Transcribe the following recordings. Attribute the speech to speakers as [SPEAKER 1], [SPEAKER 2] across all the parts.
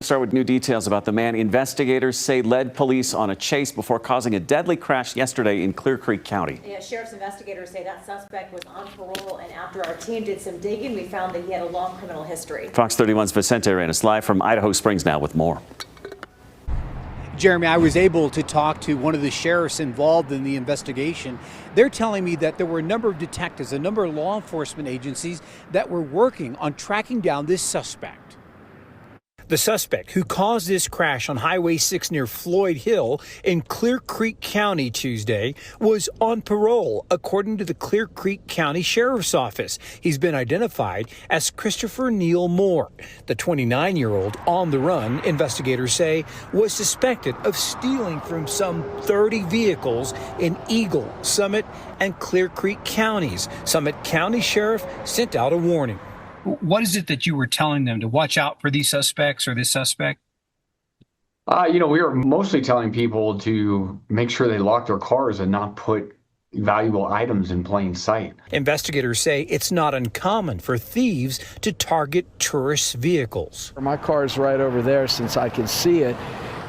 [SPEAKER 1] Start with new details about the man investigators say led police on a chase before causing a deadly crash yesterday in Clear Creek County.
[SPEAKER 2] Yeah, sheriff's investigators say that suspect was on parole, and after our team did some digging, we found that he had a long criminal history. Fox
[SPEAKER 1] 31's Vicente Arenas live from Idaho Springs now with more.
[SPEAKER 3] Jeremy, I was able to talk to one of the sheriffs involved in the investigation. They're telling me that there were a number of detectives, a number of law enforcement agencies that were working on tracking down this suspect. The suspect who caused this crash on Highway 6 near Floyd Hill in Clear Creek County Tuesday was on parole, according to the Clear Creek County Sheriff's Office. He's been identified as Christopher Neal Moore. The 29-year-old on the run, investigators say, was suspected of stealing from some 30 vehicles in Eagle, Summit, and Clear Creek counties. Summit County Sheriff sent out a warning. What is it that you were telling them to watch out for these suspects or this suspect?
[SPEAKER 4] We were mostly telling people to make sure they lock their cars and not put valuable items in plain sight.
[SPEAKER 3] Investigators say it's not uncommon for thieves to target tourist vehicles.
[SPEAKER 5] My car's right over there. Since I can see it,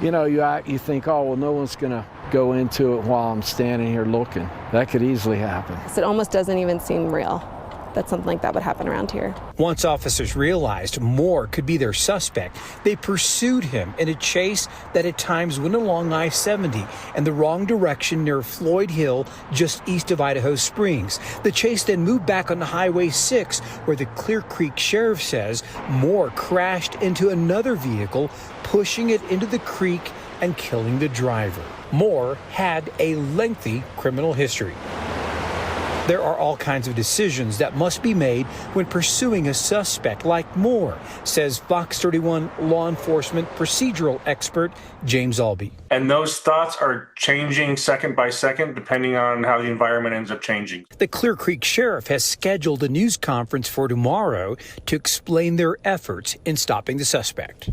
[SPEAKER 5] you think, oh, well, no one's going to go into it while I'm standing here looking. That could easily happen.
[SPEAKER 6] It almost doesn't even seem real that something like that would happen around here.
[SPEAKER 3] Once officers realized Moore could be their suspect, they pursued him in a chase that at times went along I-70 in the wrong direction near Floyd Hill, just east of Idaho Springs. The chase then moved back onto Highway 6, where the Clear Creek Sheriff says Moore crashed into another vehicle, pushing it into the creek and killing the driver. Moore had a lengthy criminal history. There are all kinds of decisions that must be made when pursuing a suspect like Moore, says Fox 31 law enforcement procedural expert James Allbee.
[SPEAKER 7] And those thoughts are changing second by second, depending on how the environment ends up changing.
[SPEAKER 3] The Clear Creek Sheriff has scheduled a news conference for tomorrow to explain their efforts in stopping the suspect.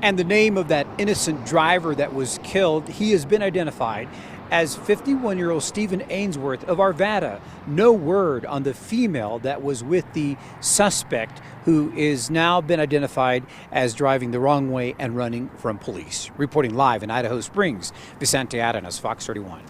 [SPEAKER 3] And the name of that innocent driver that was killed, he has been identified as 51-year-old Stephen Ainsworth of Arvada. No word on the female that was with the suspect, who is now been identified as driving the wrong way and running from police. Reporting live in Idaho Springs, Vicente Arenas, Fox 31.